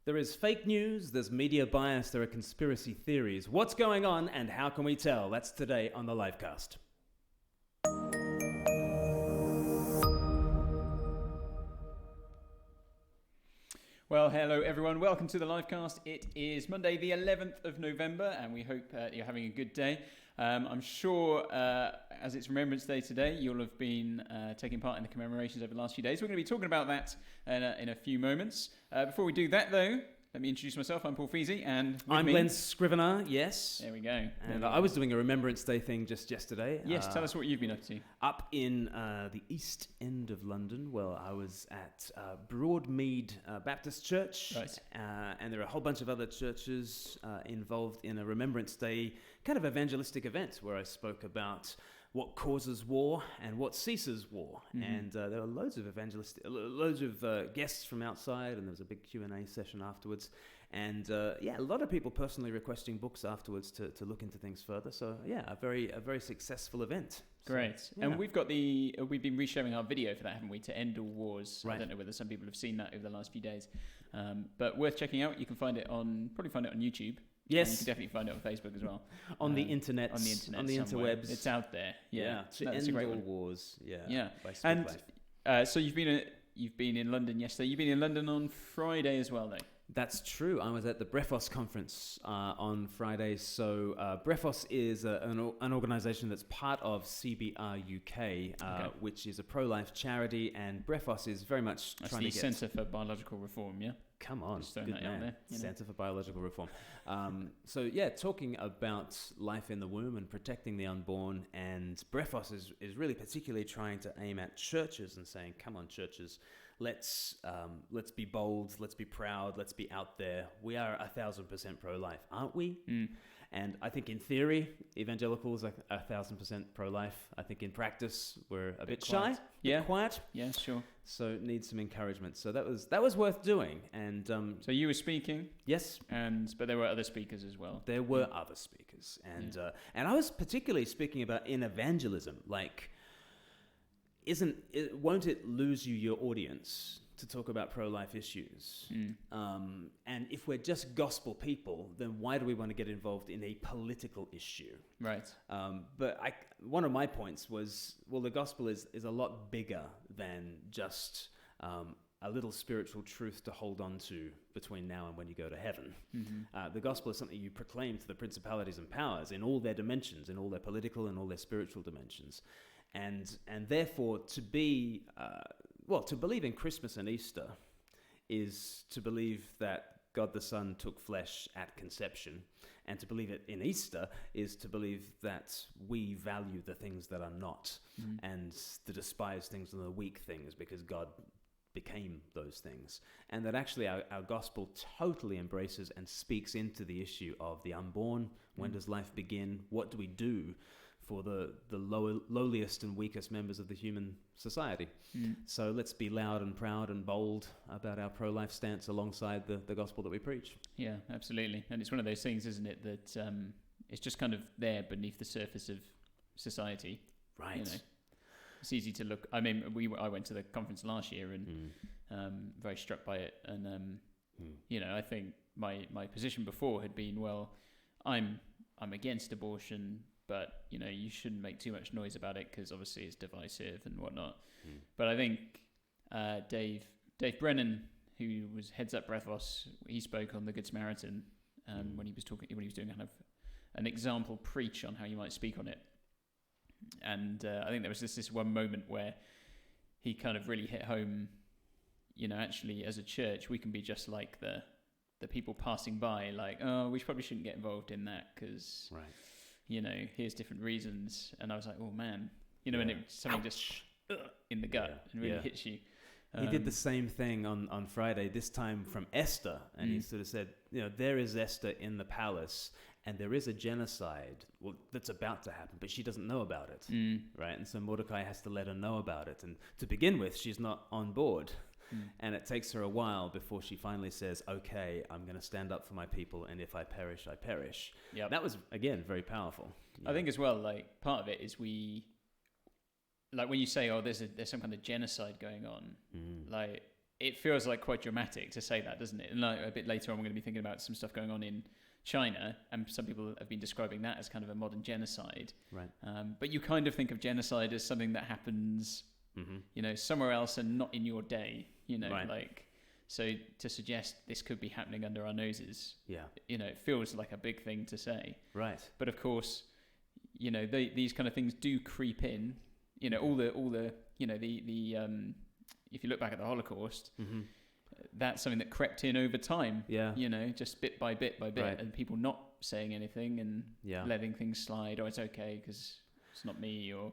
There is fake news, there's media bias, there are conspiracy theories. What's going on and how can we tell? That's today on the Livecast. Well, hello everyone. Welcome to the Livecast. It is Monday the 11th of November and we hope you're having a good day. I'm sure as it's Remembrance Day today, you'll have been taking part in the commemorations over the last few days. We're going to be talking about that in a few moments. Before we do that though, let me introduce myself. I'm Paul Feasy and I'm Glenn Scrivener, yes. There we go. And I was doing a Remembrance Day thing just yesterday. Yes, tell us what you've been up to. Up in the East End of London, well, I was at Broadmead Baptist Church. Right. And there are a whole bunch of other churches involved in a Remembrance Day kind of evangelistic event where I spoke about what causes war and what ceases war. Mm-hmm. And there were loads of guests from outside, and there was a big Q&A session afterwards. And a lot of people personally requesting books afterwards to look into things further. So a very successful event. Great. So, yeah. And we've been resharing our video for that, haven't we, to End All Wars. Right. I don't know whether some people have seen that over the last few days. But worth checking out. You can find it on YouTube. Yes. And you can definitely find it on Facebook as well. On the internet. On the internet. On the somewhere. interwebs. It's out there. Yeah. That's a great All Wars. Yeah. Yeah. By And so you've been in London yesterday. You've been in London on Friday as well, though. That's true. I was at the Brephos conference on Friday. So Brephos is an organisation that's part of CBR UK, which is a pro-life charity, and Brephos is very much trying to get... Centre for Biological Reform, yeah? Come on, just throwing good that man. Out there, Centre for Biological Reform. Talking about life in the womb and protecting the unborn, and Brephos is really particularly trying to aim at churches and saying, come on, churches, let's be bold, let's be proud, let's be out there. We are 1,000% pro-life, aren't we? Mm. And I think in theory, evangelicals are 1,000% pro-life. I think in practice, we're a bit shy, quiet. Yeah, sure. So it needs some encouragement. So that was worth doing. And so you were speaking, yes, but there were other speakers as well. There were other speakers, and I was particularly speaking about in evangelism, like. Won't it lose you your audience to talk about pro-life issues? Mm. And if we're just gospel people, then why do we want to get involved in a political issue? Right. But one of my points was, well, the gospel is a lot bigger than just a little spiritual truth to hold on to between now and when you go to heaven. Mm-hmm. The gospel is something you proclaim to the principalities and powers in all their dimensions, in all their political and all their spiritual dimensions. And therefore, to believe in Christmas and Easter is to believe that God the Son took flesh at conception. And to believe it in Easter is to believe that we value the things that are not, and to despise things and the weak things because God became those things. And that actually our gospel totally embraces and speaks into the issue of the unborn. When does life begin? What do we do for the lowliest and weakest members of the human society? So let's be loud and proud and bold about our pro-life stance alongside the gospel that we preach. Yeah, absolutely. And it's one of those things, isn't it, that it's just kind of there beneath the surface of society. Right. You know? It's easy to look. I mean, I went to the conference last year and very struck by it. And I think my position before had been, well, I'm against abortion, but you shouldn't make too much noise about it because obviously it's divisive and whatnot. But I think Dave Brennan, who heads up Brephos, he spoke on the Good Samaritan when he was doing kind of an example preach on how you might speak on it. And I think there was this one moment where he kind of really hit home, actually as a church, we can be just like the people passing by, like, oh, we probably shouldn't get involved in that because, here's different reasons. And I was like, oh man, and something just in the gut and really hits you. He did the same thing on Friday, this time from Esther. And he sort of said, there is Esther in the palace and there is a genocide that's about to happen, but she doesn't know about it. Right? And so Mordecai has to let her know about it. And to begin with, she's not on board. And it takes her a while before she finally says, okay, I'm going to stand up for my people. And if I perish, I perish. Yep. That was, again, very powerful. I think as well, like part of it is like when you say, oh, there's some kind of genocide going on, like it feels like quite dramatic to say that, doesn't it? And like a bit later on, we're going to be thinking about some stuff going on in China, and some people have been describing that as kind of a modern genocide. Right. But you kind of think of genocide as something that happens, somewhere else and not in your day. Right. So to suggest this could be happening under our noses, it feels like a big thing to say. Right. But of course, these kind of things do creep in. All the if you look back at the Holocaust, that's something that crept in over time. Yeah. Just bit by bit by bit, Right. and people not saying anything and letting things slide. Oh, it's okay because it's not me or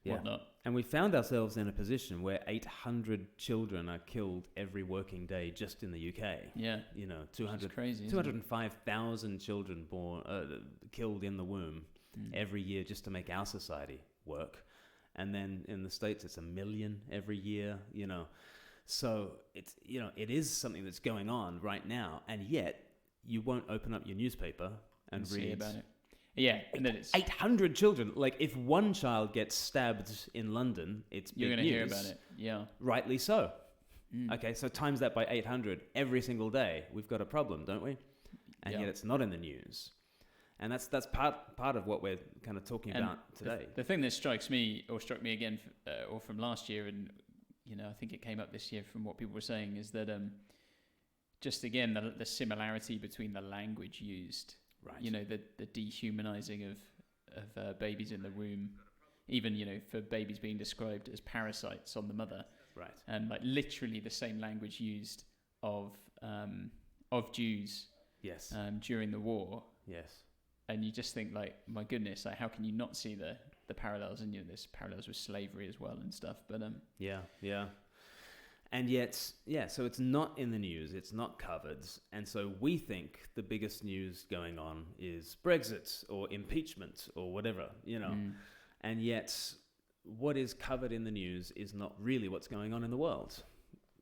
whatnot. And we found ourselves in a position where 800 children are killed every working day just in the UK. Yeah. 205,000 children killed in the womb every year just to make our society work. And then in the States, it's 1 million every year, So it's, it is something that's going on right now. And yet you won't open up your newspaper and read about it. Yeah. And then it's 800 children. Like if one child gets stabbed in London, it's big news. You're going to hear about it. Yeah. Rightly so. Okay. So times that by 800 every single day. We've got a problem, don't we? And yet it's not in the news. And that's part of what we're kind of talking about today. The thing that struck me again, or from last year, and I think it came up this year from what people were saying, is that just again the similarity between the language used, right? The dehumanizing of babies in the womb, even for babies being described as parasites on the mother, right? And like literally the same language used of Jews, yes, during the war, yes. And you just think, like, my goodness, like, how can you not see the parallels? And there's parallels with slavery as well and stuff. But yeah. And yet, so it's not in the news, it's not covered. And so we think the biggest news going on is Brexit or impeachment or whatever, And yet what is covered in the news is not really what's going on in the world.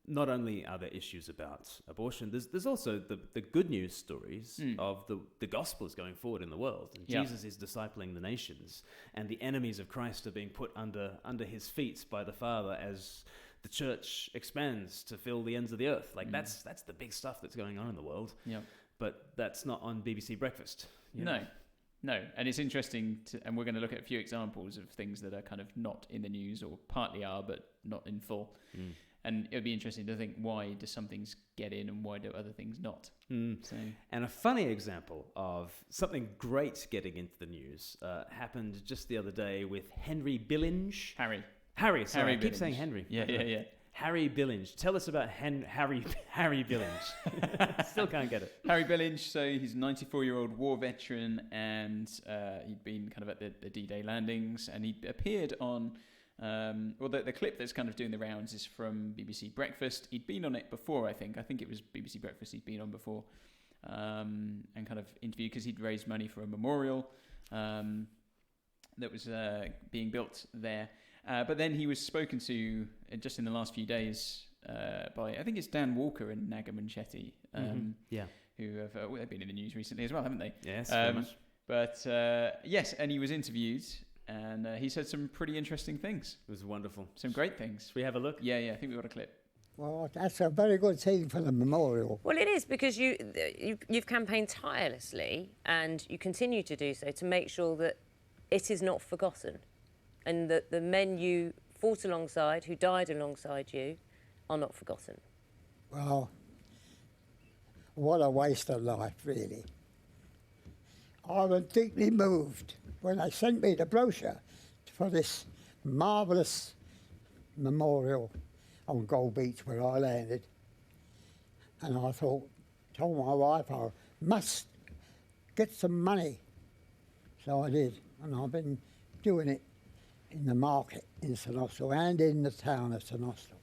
Not only are there issues about abortion, there's also the good news stories of the gospel is going forward in the world. And Jesus is discipling the nations. And the enemies of Christ are being put under his feet by the Father as the church expands to fill the ends of the earth. Like that's the big stuff that's going on in the world. Yeah. But that's not on BBC Breakfast. No. And it's interesting and we're going to look at a few examples of things that are kind of not in the news or partly are, but not in full. And it would be interesting to think, why do some things get in and why do other things not? So. And a funny example of something great getting into the news happened just the other day with Henry Billinge. Harry, sorry, I keep Billinge. saying Henry. Yeah. Harry Billinge. Tell us about Harry Billinge. Still can't get it. Harry Billinge, so he's a 94-year-old war veteran, and he'd been kind of at the D-Day landings, and he appeared on... the clip that's kind of doing the rounds is from BBC Breakfast. He'd been on it before, I think it was BBC Breakfast he'd been on before, and kind of interviewed because he'd raised money for a memorial that was being built there, but then he was spoken to just in the last few days by, I think it's Dan Walker and Naga Munchetty, who have they've been in the news recently as well, haven't they? Yes, very much. But yes, and he was interviewed. And he said some pretty interesting things. It was wonderful. Some great things. Should we have a look? Yeah, I think we've got a clip. Well, that's a very good thing for the memorial. Well, it is, because you've campaigned tirelessly, and you continue to do so, to make sure that it is not forgotten, and that the men you fought alongside, who died alongside you, are not forgotten. Well, what a waste of life, really. I was deeply moved when they sent me the brochure for this marvellous memorial on Gold Beach where I landed. And I told my wife I must get some money. So I did, and I've been doing it in the market in St Austell and in the town of St Austell.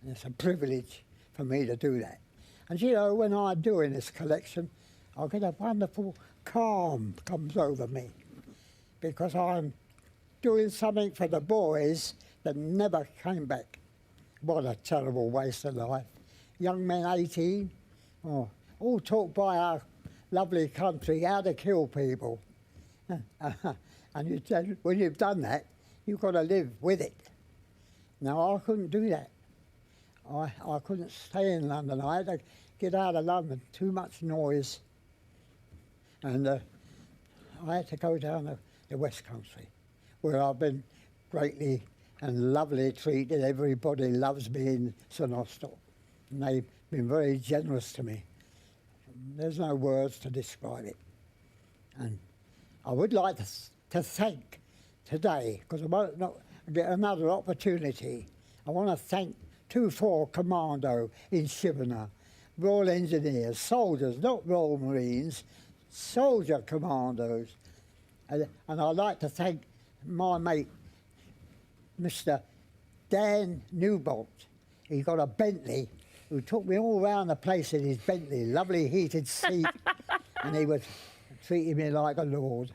And it's a privilege for me to do that. And when I'm doing this collection, I get a wonderful calm comes over me, because I'm doing something for the boys that never came back. What a terrible waste of life. Young men 18, all taught by our lovely country how to kill people. And when you've done that, you've got to live with it. Now, I couldn't do that. I couldn't stay in London. I had to get out of London, too much noise. And I had to go down to the West Country, where I've been greatly and lovely treated. Everybody loves me in St Austell, and they've been very generous to me. There's no words to describe it. And I would like to thank today, because I might not get another opportunity, I want to thank 2-4 Commando in Shibboleth, Royal Engineers, soldiers, not Royal Marines, soldier commandos. And I'd like to thank my mate, Mr. Dan Newbolt. He got a Bentley, who took me all around the place in his Bentley, lovely heated seat, and he was treating me like a lord.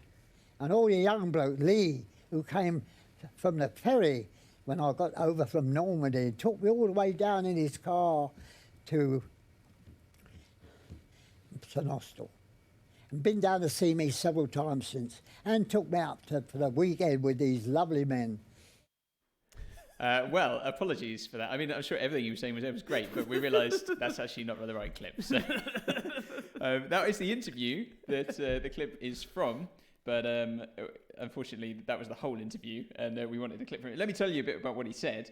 And all the young bloke, Lee, who came from the ferry when I got over from Normandy, took me all the way down in his car to St Austell. And been down to see me several times since, and took me out for the weekend with these lovely men. Well, apologies for that. I mean, I'm sure everything you were saying was great, but we realised that's actually not the right clip. So that is the interview that the clip is from, but unfortunately that was the whole interview, and we wanted the clip from it. Let me tell you a bit about what he said.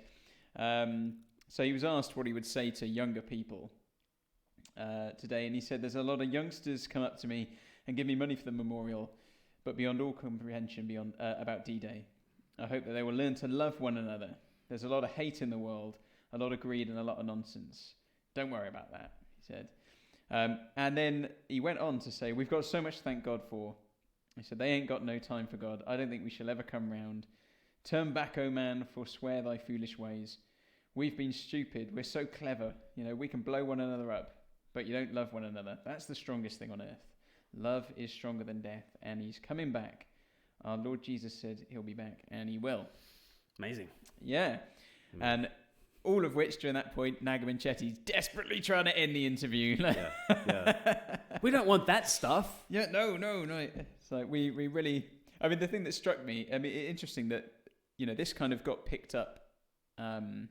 So he was asked what he would say to younger people today, and he said, "There's a lot of youngsters come up to me and give me money for the memorial, but beyond all comprehension about D-Day. I hope that they will learn to love one another. There's a lot of hate in the world, a lot of greed and a lot of nonsense. Don't worry about that," he said. And then he went on to say, "We've got so much to thank God for." He said, "They ain't got no time for God. I don't think we shall ever come round. Turn back, O man, forswear thy foolish ways. We've been stupid. We're so clever. We can blow one another up, but you don't love one another. That's the strongest thing on earth. Love is stronger than death, and he's coming back. Our Lord Jesus said he'll be back, and he will." Amazing. Yeah. And all of which, during that point, Nagaman Chetty's desperately trying to end the interview. Yeah. We don't want that stuff. Yeah, no. It's like we really... I mean, the thing that struck me, interesting that, this kind of got picked up. We're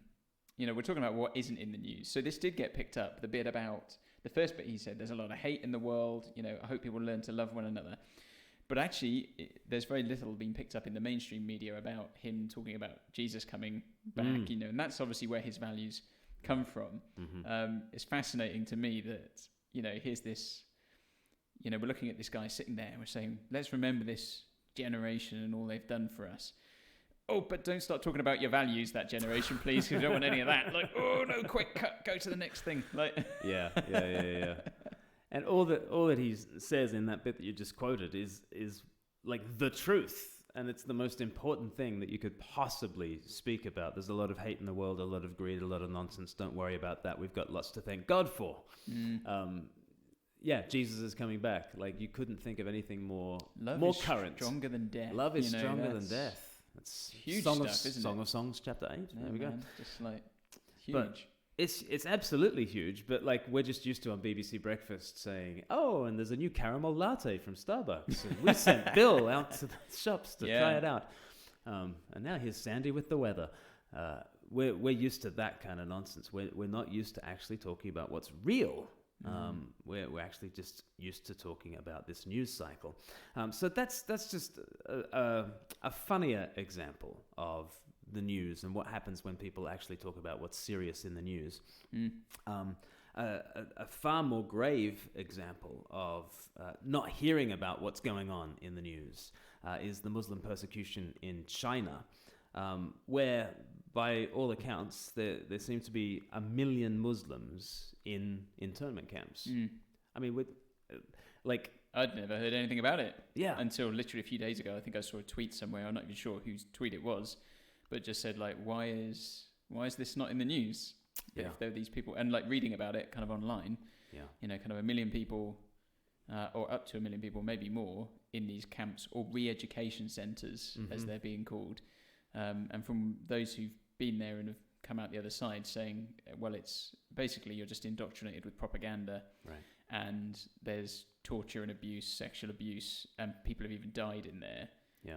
talking about what isn't in the news. So this did get picked up, the bit about... The first bit he said, there's a lot of hate in the world. I hope people learn to love one another. But actually, there's very little being picked up in the mainstream media about him talking about Jesus coming back, and that's obviously where his values come from. Mm-hmm. It's fascinating to me that, here's this, we're looking at this guy sitting there and we're saying, let's remember this generation and all they've done for us. Oh, but don't start talking about your values, that generation, please, because we don't want any of that. Like, oh, no, quick cut, go to the next thing. Like, Yeah. And all that he says in that bit that you just quoted is like the truth, and it's the most important thing that you could possibly speak about. There's a lot of hate in the world, a lot of greed, a lot of nonsense. Don't worry about that. We've got lots to thank God for. Jesus is coming back. Like, you couldn't think of anything more current. Stronger than death. Love is stronger than death. That's huge stuff, isn't it? Song of Songs, chapter 8. Yeah, there we go. Just like huge. But it's absolutely huge, but like we're just used to on BBC Breakfast saying, "Oh, and there's a new caramel latte from Starbucks." And we sent Bill out to the shops to try it out. And now here's Sandy with the weather. We're used to that kind of nonsense. We're not used to actually talking about what's real. We're actually just used to talking about this news cycle. So that's just a funnier example of the news and what happens when people actually talk about what's serious in the news. A far more grave example of not hearing about what's going on in the news is the Muslim persecution in China, where, by all accounts, there seem to be 1 million Muslims in internment camps. I mean, I'd never heard anything about it. Yeah. Until literally a few days ago. I think I saw a tweet somewhere. I'm not even sure whose tweet it was, but just said, like, why is this not in the news? Yeah. If there are these people, and like reading about it kind of online, kind of 1 million people, or up to 1 million people, maybe more, in these camps or re-education centres, as they're being called. And from those who've been there and have come out the other side saying, well, it's basically you're just indoctrinated with propaganda. Right. And there's torture and abuse, sexual abuse, and people have even died in there. Yeah.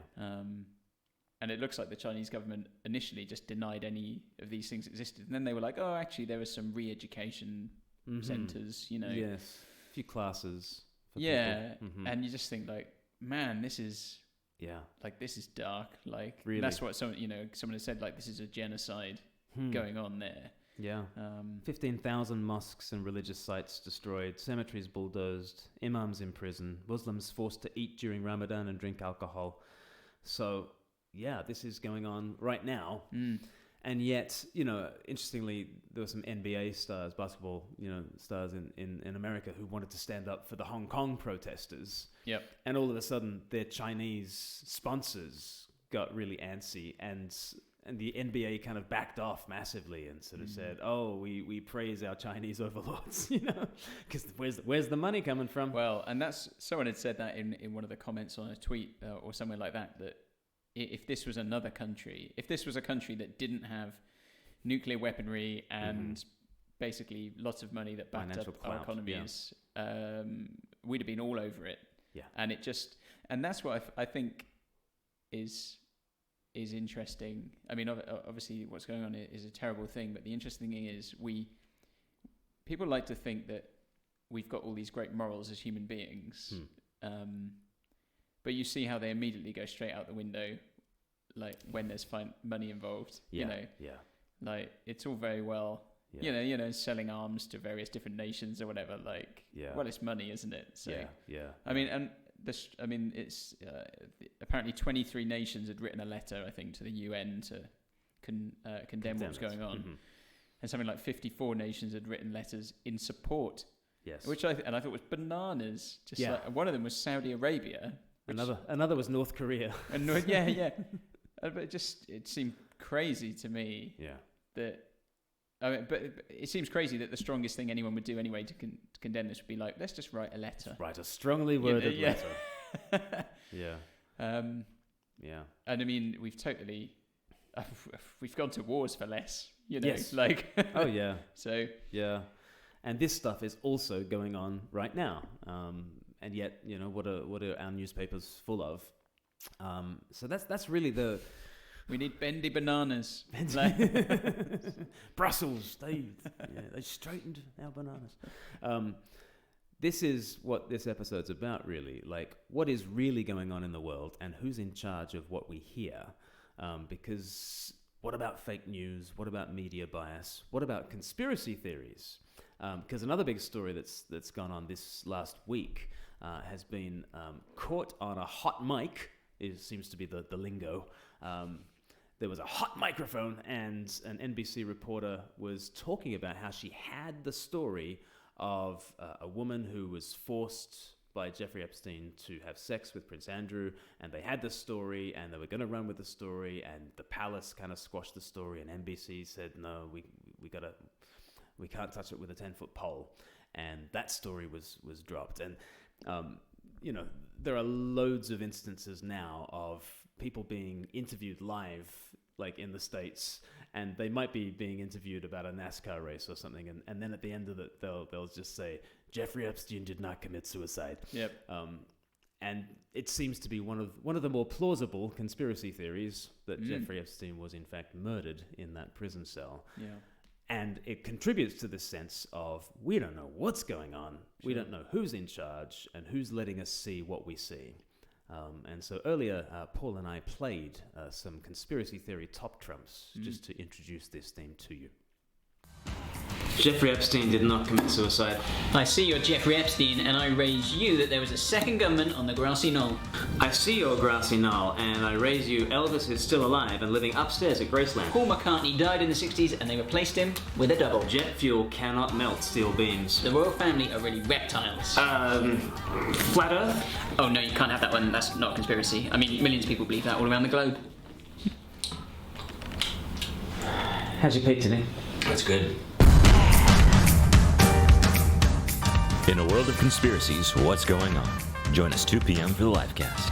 and it looks like the Chinese government initially just denied any of these things existed, and then they were like, oh, actually, there were some re-education centres, you know. Yes, a few classes. For yeah, people. and you just think like, man, this is this is dark. Like, really? That's what someone has said, like, this is a genocide going on there. Yeah. 15,000 mosques and religious sites destroyed, cemeteries bulldozed, imams in prison, Muslims forced to eat during Ramadan and drink alcohol. So, yeah, this is going on right now. And yet, interestingly, there were some NBA stars, basketball, stars in America who wanted to stand up for the Hong Kong protesters. Yep. And all of a sudden, their Chinese sponsors got really antsy, and the NBA kind of backed off massively and sort of said, "Oh, we praise our Chinese overlords," because where's the money coming from? Well, and that's someone had said that in one of the comments on a tweet or somewhere like that if this was another country, if this was a country that didn't have nuclear weaponry and basically lots of money that backed Financial up clout, our economies, we'd have been all over it. Yeah, and that's what I think is interesting. I mean, obviously, what's going on is a terrible thing, but the interesting thing is people like to think that we've got all these great morals as human beings, but you see how they immediately go straight out the window, like when there's money involved. Like it's all very well, selling arms to various different nations or whatever. Like, well, it's money, isn't it? So, I mean, and it's apparently 23 nations had written a letter, I think, to the UN to condemn what's going on, and something like 54 nations had written letters in support. Yes, which I thought was bananas. Like, one of them was Saudi Arabia. Another was North Korea. But it seemed crazy to me. Yeah. But it seems crazy that the strongest thing anyone would do anyway to condemn this would be like, let's just write a letter. Write a strongly worded letter. Yeah. And I mean, we've gone to wars for less, Yes. like. Oh yeah. So. Yeah. And this stuff is also going on right now. And yet, what are our newspapers full of? So that's really we need bendy bananas. Brussels, they straightened our bananas. This is what this episode's about, really. Like, what is really going on in the world, and who's in charge of what we hear? Because what about fake news? What about media bias? What about conspiracy theories? Because another big story that's gone on this last week has been caught on a hot mic. It seems to be the lingo. There was a hot microphone, and an NBC reporter was talking about how she had the story of a woman who was forced by Jeffrey Epstein to have sex with Prince Andrew, and they had the story, and they were going to run with the story, and the palace kind of squashed the story, and NBC said, no, we can't touch it with a 10-foot pole, and that story was dropped. And there are loads of instances now of people being interviewed live, like in the States, and they might be being interviewed about a NASCAR race or something, and then at the end of it, they'll just say, Jeffrey Epstein did not commit suicide. Yep. And it seems to be one of the more plausible conspiracy theories that Jeffrey Epstein was in fact murdered in that prison cell. Yeah. And it contributes to this sense of, we don't know what's going on. Sure. We don't know who's in charge and who's letting us see what we see. And so earlier, Paul and I played some conspiracy theory top trumps just to introduce this theme to you. Jeffrey Epstein did not commit suicide. I see you're Jeffrey Epstein, and I raise you that there was a second gunman on the grassy knoll. I see your grassy knoll, and I raise you Elvis is still alive and living upstairs at Graceland. Paul McCartney died in the 60s, and they replaced him with a double. Jet fuel cannot melt steel beams. The royal family are really reptiles. Flat Earth? Oh no, you can't have that one. That's not a conspiracy. I mean, millions of people believe that all around the globe. How's your pig today? That's good. In a world of conspiracies, what's going on? Join us 2 p.m. for the live cast.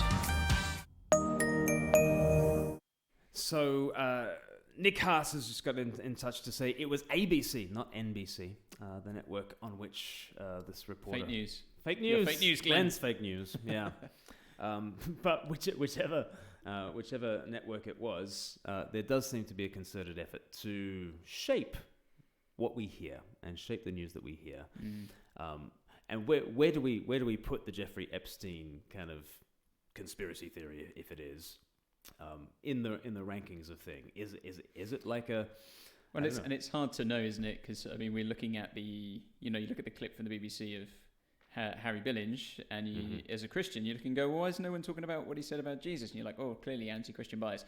So, Nick Haas has just got in touch to say it was ABC, not NBC, the network on which this reporter... Fake news. Fake news. Yeah, fake news, Glenn. Glenn's fake news, yeah. But whichever whichever network it was, there does seem to be a concerted effort to shape what we hear and shape the news that we hear. And where do we put the Jeffrey Epstein kind of conspiracy theory, if it is, in the rankings of thing? Is it like a... Well, it's hard to know, isn't it? Because, I mean, we're looking at you look at the clip from the BBC of Harry Billinge, and you, as a Christian, you look and go, well, why is no one talking about what he said about Jesus? And you're like, oh, clearly anti-Christian bias.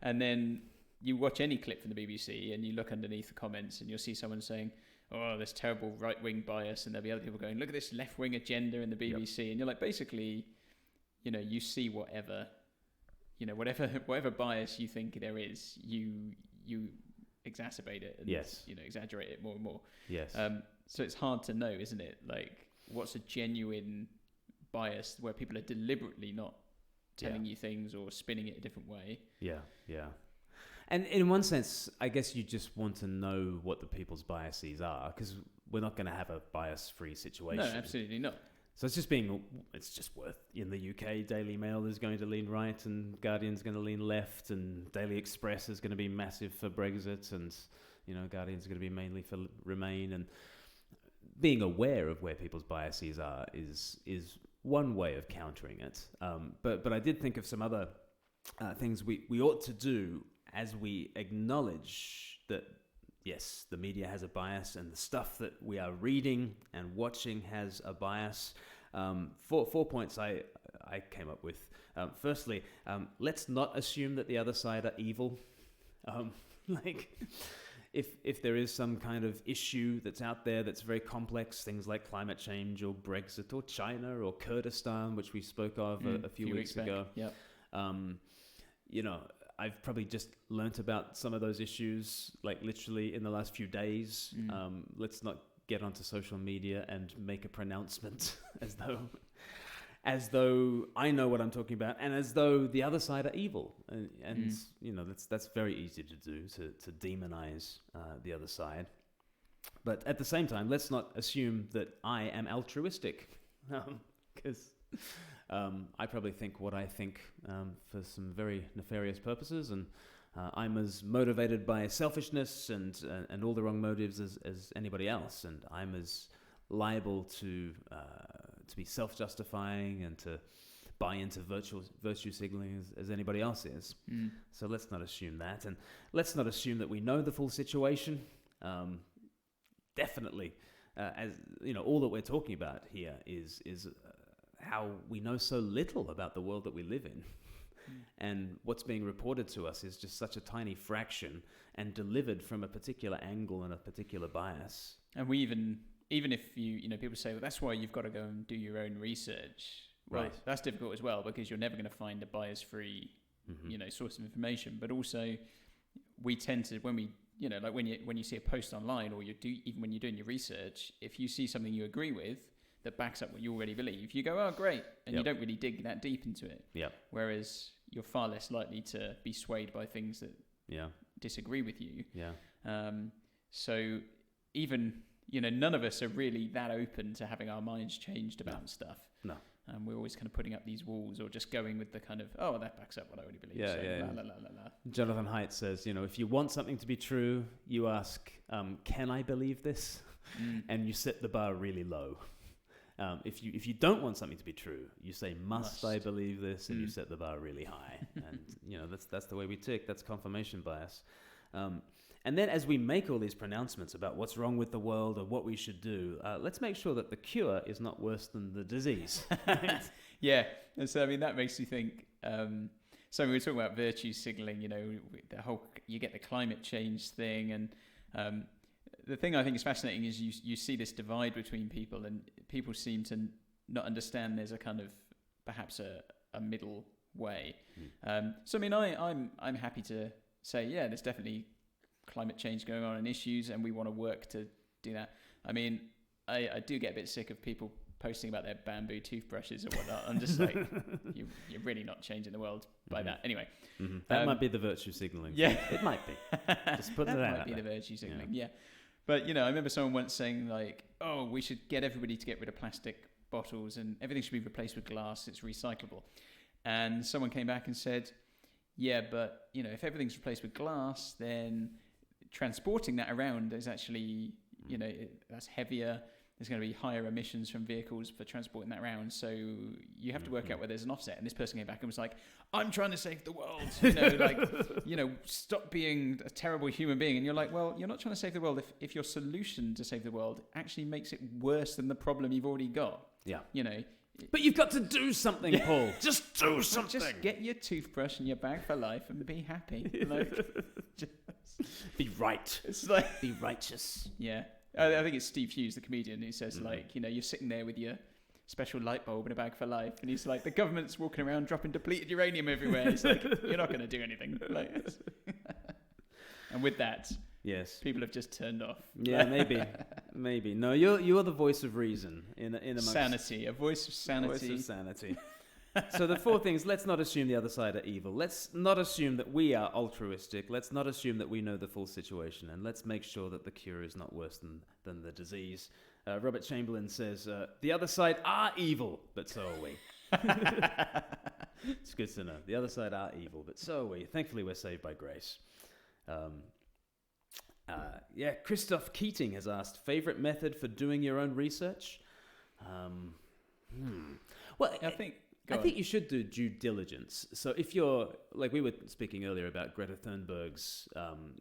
And then you watch any clip from the BBC and you look underneath the comments and you'll see someone saying, oh, there's terrible right-wing bias, and there'll be other people going, look at this left-wing agenda in the BBC. And you're like, basically, you see whatever bias you think there is, you exacerbate it and exaggerate it more and more. Yes. So it's hard to know, isn't it? Like, what's a genuine bias where people are deliberately not telling you things or spinning it a different way? Yeah. And in one sense, I guess you just want to know what the people's biases are, because we're not going to have a bias-free situation. No, absolutely not. So it's just worth, in the UK, Daily Mail is going to lean right and Guardian's going to lean left, and Daily Express is going to be massive for Brexit, and, Guardian's going to be mainly for Remain. And being aware of where people's biases are is one way of countering it. But I did think of some other things we ought to do as we acknowledge that, yes, the media has a bias and the stuff that we are reading and watching has a bias. 4 points I came up with. Firstly, let's not assume that the other side are evil. If there is some kind of issue that's out there that's very complex, things like climate change or Brexit or China or Kurdistan, which we spoke of a few weeks ago. Yep. I've probably just learnt about some of those issues, like literally in the last few days. Let's not get onto social media and make a pronouncement as though I know what I'm talking about, and as though the other side are evil. And that's very easy to do, to demonize the other side. But at the same time, let's not assume that I am altruistic, because I probably think what I think for some very nefarious purposes, and I'm as motivated by selfishness and all the wrong motives as anybody else, and I'm as liable to be self-justifying and to buy into virtue signaling as anybody else is. So let's not assume that, and let's not assume that we know the full situation. Definitely, as all that we're talking about here is how we know so little about the world that we live in. And what's being reported to us is just such a tiny fraction and delivered from a particular angle and a particular bias. And we even if people say, well, that's why you've got to go and do your own research. Well, right. That's difficult as well, because you're never going to find a bias-free, source of information. But also, we tend to, when you see a post online, or even when you're doing your research, if you see something you agree with that backs up what you already believe, you go, oh, great. And you don't really dig that deep into it. Yep. Whereas you're far less likely to be swayed by things that disagree with you. Yeah. So even, none of us are really that open to having our minds changed about stuff. No. We're always kind of putting up these walls, or just going with the kind of, oh, that backs up what I already believe. La. Jonathan Haidt says, if you want something to be true, you ask, can I believe this? And you set the bar really low. If you don't want something to be true, you say, must I believe this? And you set the bar really high. And, that's the way we tick. That's confirmation bias. And then as we make all these pronouncements about what's wrong with the world or what we should do, let's make sure that the cure is not worse than the disease. Yeah. And so, that makes you think, so we were talking about virtue signaling, the whole, you get the climate change thing. And the thing I think is fascinating is you see this divide between people, and people seem to not understand there's a kind of, perhaps a middle way. So, I'm happy to say, there's definitely climate change going on and issues, and we want to work to do that. I do get a bit sick of people posting about their bamboo toothbrushes or whatnot. I'm just like, you're really not changing the world by that. Anyway. That might be the virtue signaling. Yeah. It might be. Just put it out there. That might be the virtue signaling, yeah. But, I remember someone once saying, like, oh, we should get everybody to get rid of plastic bottles and everything should be replaced with glass. It's recyclable. And someone came back and said, yeah, but if everything's replaced with glass, then transporting that around is actually, that's heavier. There's going to be higher emissions from vehicles for transporting that around. So you have to work out where there's an offset. And this person came back and was like, I'm trying to save the world. Stop being a terrible human being. And you're like, well, you're not trying to save the world if your solution to save the world actually makes it worse than the problem you've already got. Yeah. But you've got to do something, Paul. Just do something. Just get your toothbrush and your bag for life and be happy. Be right. It's like, be righteous. Yeah. I think it's Steve Hughes, the comedian, who says, you're sitting there with your special light bulb and a bag for life. And he's like, the government's walking around dropping depleted uranium everywhere. It's like, you're not going to do anything. And with that, yes, people have just turned off. Yeah, maybe. No, you're the voice of reason in amongst sanity, a voice of sanity. A voice of sanity. So the 4 things: let's not assume the other side are evil. Let's not assume that we are altruistic. Let's not assume that we know the full situation, and let's make sure that the cure is not worse than the disease. Robert Chamberlain says, "The other side are evil, but so are we." It's good to know. The other side are evil, but so are we. Thankfully, we're saved by grace. Christoph Keating has asked, favorite method for doing your own research? Well, I think you should do due diligence. So if you're, like we were speaking earlier about Greta Thunberg's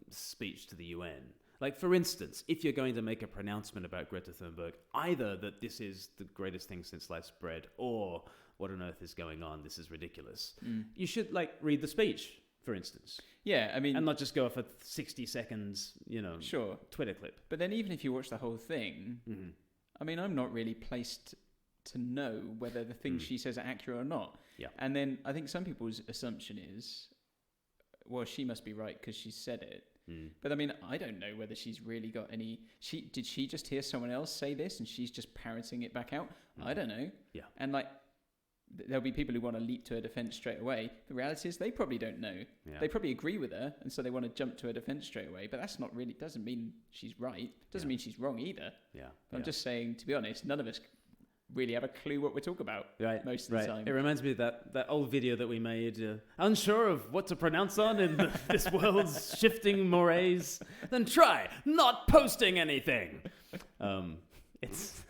speech to the UN, like for instance, if you're going to make a pronouncement about Greta Thunberg, either that this is the greatest thing since sliced bread, or what on earth is going on, this is ridiculous, you should read the speech, for instance. Yeah, I mean... And not just go off a 60 seconds, sure, Twitter clip. But then even if you watch the whole thing, I mean, I'm not really placed to know whether the things she says are accurate or not. Yeah. And then I think some people's assumption is, well, she must be right because she said it. But I mean, I don't know whether she's really got any... Did she just hear someone else say this and she's just parroting it back out? I don't know. Yeah. And there'll be people who want to leap to her defense straight away. The reality is they probably don't know. Yeah. They probably agree with her, and so they want to jump to her defense straight away. But that's not really... Doesn't mean she's right. Doesn't mean she's wrong either. Yeah. I'm just saying, to be honest, none of us really have a clue what we're talking about most of the time. It reminds me of that old video that we made, unsure of what to pronounce on in this world's shifting mores, then try not posting anything. It's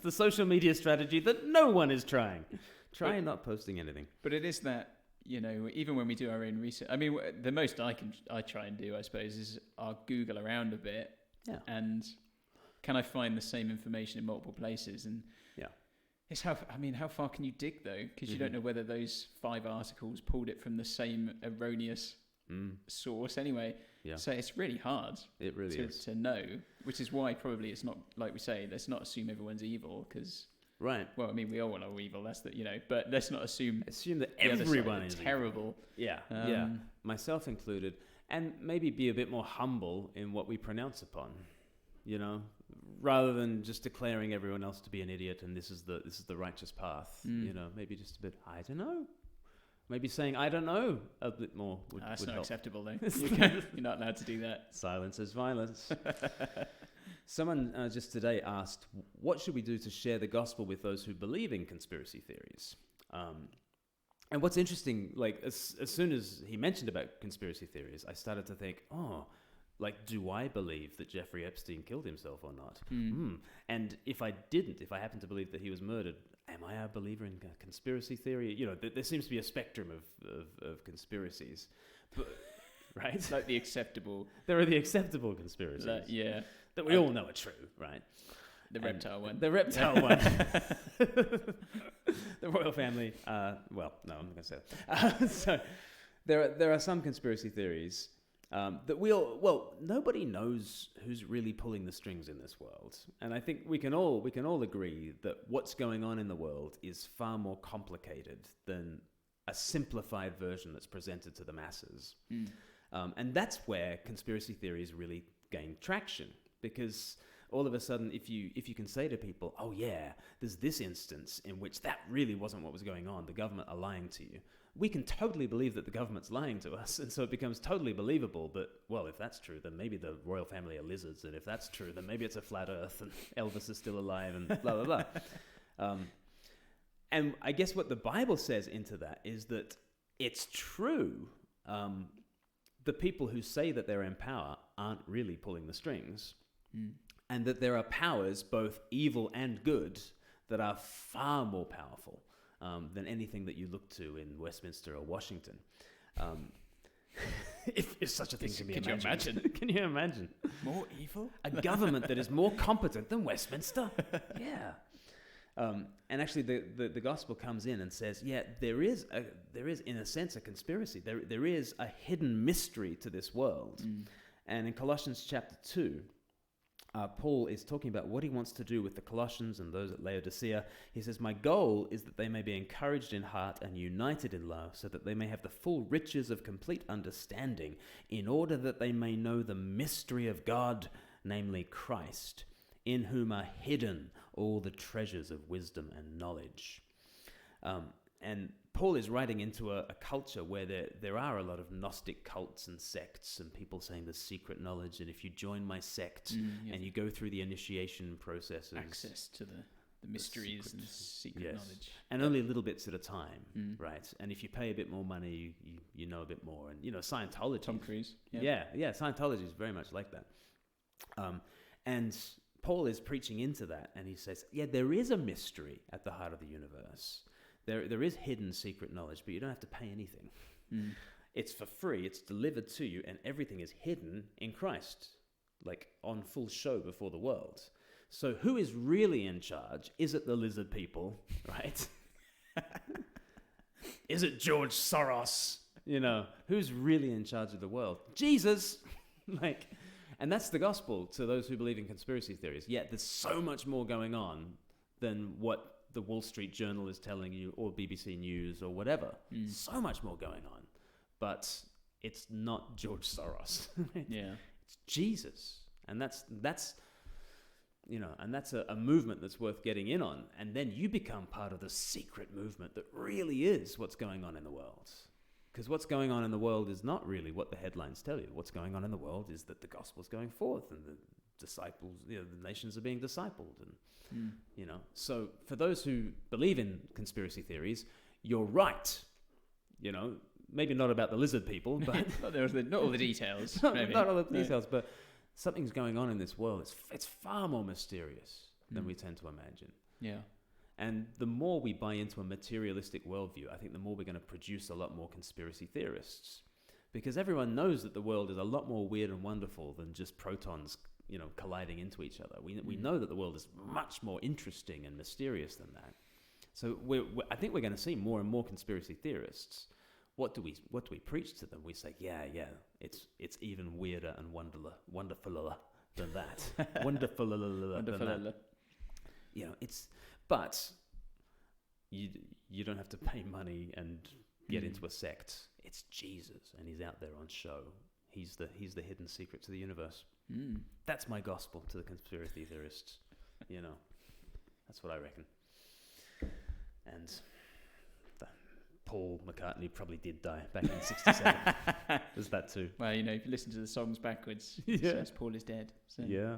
the social media strategy that no one is trying. Try not posting anything. But it is that, even when we do our own research, I mean, the most I try and do, I suppose, is I'll Google around a bit. Yeah. And can I find the same information in multiple places? And it's how far can you dig though? Because you don't know whether those 5 articles pulled it from the same erroneous source anyway. Yeah. So it's really hard. It really is to know, which is why probably it's not, like we say, let's not assume everyone's evil because. Right. Well, I mean, we all are evil. That's but let's not assume that everyone is terrible. Evil. Yeah. Myself included, and maybe be a bit more humble in what we pronounce upon. Rather than just declaring everyone else to be an idiot and this is the righteous path. Maybe just a bit. I don't know. Maybe saying I don't know a bit more would that's would not help. Acceptable though. You're not allowed to do that. Silence is violence. Someone just today asked, what should we do to share the gospel with those who believe in conspiracy theories? And what's interesting, as soon as he mentioned about conspiracy theories, I started to think, do I believe that Jeffrey Epstein killed himself or not? And if I happened to believe that he was murdered, am I a believer in conspiracy theory? There seems to be a spectrum of conspiracies. But, right? It's like the acceptable... There are the acceptable conspiracies. Yeah. That we all know are true, right? The reptile one. The reptile one. The royal family. Well, no, I'm not going to say that. So there are some conspiracy theories that nobody knows who's really pulling the strings in this world. And I think we can all agree that what's going on in the world is far more complicated than a simplified version that's presented to the masses. And that's where conspiracy theories really gain traction. Because all of a sudden, if you can say to people, oh yeah, there's this instance in which that really wasn't what was going on, the government are lying to you, we can totally believe that the government's lying to us, and so it becomes totally believable that, well, if that's true, then maybe the royal family are lizards, and if that's true, then maybe it's a flat earth, and Elvis is still alive, and blah, blah, blah. And I guess what the Bible says into that is that it's true the people who say that they're in power aren't really pulling the strings, and that there are powers, both evil and good, that are far more powerful than anything that you look to in Westminster or Washington. If such a thing can be imagined. Can you imagine? More evil? A government that is more competent than Westminster? Yeah. And actually, the gospel comes in and says, yeah, there is in a sense a conspiracy. There is a hidden mystery to this world. And in Colossians chapter 2, Paul is talking about what he wants to do with the Colossians and those at Laodicea. He says, my goal is that they may be encouraged in heart and united in love, so that they may have the full riches of complete understanding, in order that they may know the mystery of God, namely Christ, in whom are hidden all the treasures of wisdom and knowledge. And Paul is writing into a culture where there are a lot of Gnostic cults and sects and people saying there's secret knowledge, and if you join my sect and you go through the initiation processes... Access to the mysteries and secret knowledge. And only little bits at a time, right? And if you pay a bit more money, you know a bit more. And, Scientology... Tom Cruise. Yeah, Scientology is very much like that. And Paul is preaching into that, and he says, yeah, there is a mystery at the heart of the universe. There is hidden secret knowledge, but you don't have to pay anything. It's for free, it's delivered to you, and everything is hidden in Christ, like on full show before the world. So who is really in charge? Is it the lizard people, right? Is it George Soros? Who's really in charge of the world? Jesus! And that's the gospel to those who believe in conspiracy theories. Yet there's so much more going on than what the Wall Street Journal is telling you, or BBC News, or whatever. So much more going on. But it's not George Soros. Yeah. It's Jesus. And that's a movement that's worth getting in on. And then you become part of the secret movement that really is what's going on in the world. Because what's going on in the world is not really what the headlines tell you. What's going on in the world is that the gospel's going forth and the disciples, the nations are being discipled. And, so for those who believe in conspiracy theories, you're right. Maybe not about the lizard people, but... not all the details. not all the details, but something's going on in this world. It's far more mysterious than we tend to imagine. Yeah. And the more we buy into a materialistic worldview, I think the more we're going to produce a lot more conspiracy theorists. Because everyone knows that the world is a lot more weird and wonderful than just protons, colliding into each other. We know that the world is much more interesting and mysterious than that. So I think we're going to see more and more conspiracy theorists. What do we preach to them? We say, yeah, it's even weirder and wonderfuler than that. Wonderfuler than that. But you don't have to pay money and get into a sect. It's Jesus, and he's out there on show. He's the hidden secret to the universe. That's my gospel to the conspiracy theorists. That's what I reckon. And Paul McCartney probably did die back in '67. There's that too. Well, if you listen to the songs backwards, it says Paul is dead. So. Yeah.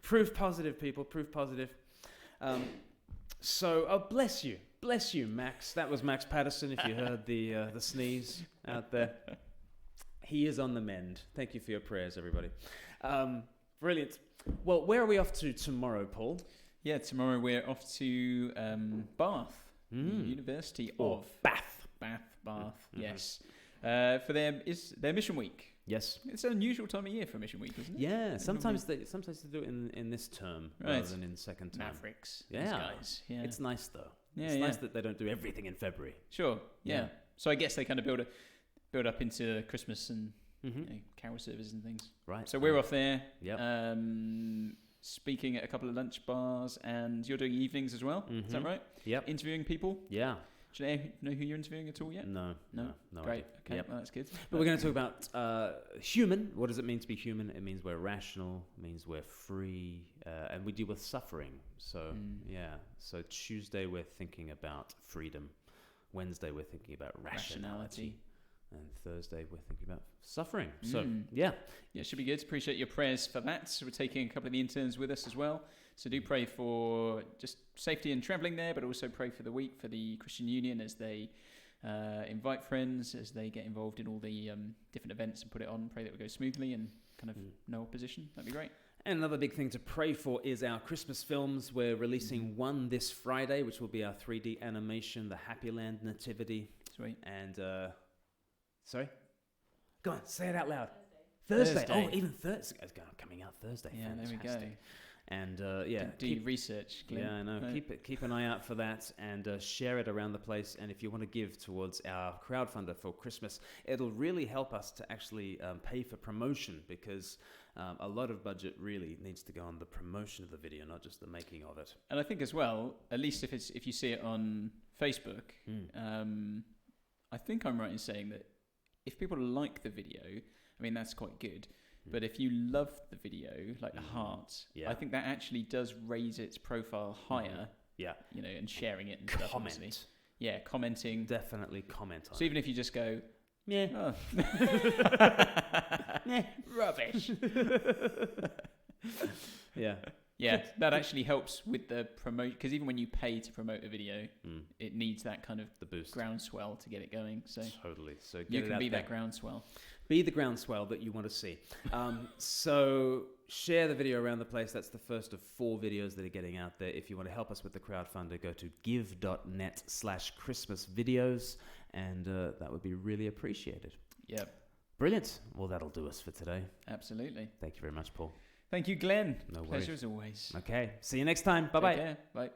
Proof positive, people. Proof positive. Bless you, Max. That was Max Patterson. If you heard the sneeze out there, he is on the mend. Thank you for your prayers, everybody. Brilliant. Well, where are we off to tomorrow, Paul? Yeah, tomorrow we're off to Bath, University of Bath. Bath. Yes, for their Mission Week. Yes, it's an unusual time of year for Mission Week, isn't it? Yeah, sometimes they do it in this term rather than in second term. Mavericks, yeah. These guys. Yeah, it's nice though. It's nice that they don't do everything in February. Sure. Yeah. So I guess they kind of build up into Christmas and carol services and things. Right. So we're off there. Yeah. Speaking at a couple of lunch bars, and you're doing evenings as well. Is that right? Yep. Interviewing people. Yeah. Do you know who you're interviewing at all yet? No. Great. Okay, well, that's good. But we're going to talk about human. What does it mean to be human? It means we're rational. It means we're free. And we deal with suffering. So, So Tuesday we're thinking about freedom. Wednesday we're thinking about rationality. And Thursday we're thinking about suffering. So, yeah, it should be good. Appreciate your prayers for that. So we're taking a couple of the interns with us as well. So do pray for just safety and travelling there, but also pray for the week for the Christian Union as they invite friends as they get involved in all the different events and put it on. Pray that it will go smoothly and kind of no opposition. That'd be great. And another big thing to pray for is our Christmas films. We're releasing one this Friday, which will be our 3D animation, The Happy Land Nativity. Sweet. And, sorry? Go on, say it out loud. Thursday. Oh, even Thursday. It's coming out Thursday. Yeah, Fantastic. there we go. And do your research, Glenn. Yeah, I know. Right. Keep an eye out for that, and share it around the place. And if you want to give towards our crowdfunder for Christmas, it'll really help us to actually pay for promotion, because a lot of budget really needs to go on the promotion of the video, not just the making of it. And I think as well, at least if you see it on Facebook, I think I'm right in saying that if people like the video, I mean, that's quite good. But if you love the video, like the hearts, I think that actually does raise its profile higher. Yeah. You know, and sharing it and stuff. Comment. Yeah, commenting. Definitely comment on it. So even if you just go, yeah, rubbish. Yeah, that actually helps with the promote, because even when you pay to promote a video, it needs that kind of the boost, groundswell to get it going. So totally. So you can be that groundswell. Be the groundswell that you want to see. So share the video around the place. That's the first of 4 videos that are getting out there. If you want to help us with the crowdfunder, go to give.net/Christmas videos, and that would be really appreciated. Yep. Brilliant. Well, that'll do us for today. Absolutely. Thank you very much, Paul. Thank you, Glenn. No worries. Pleasure as always. Okay. See you next time. Bye-bye. Take care. Bye.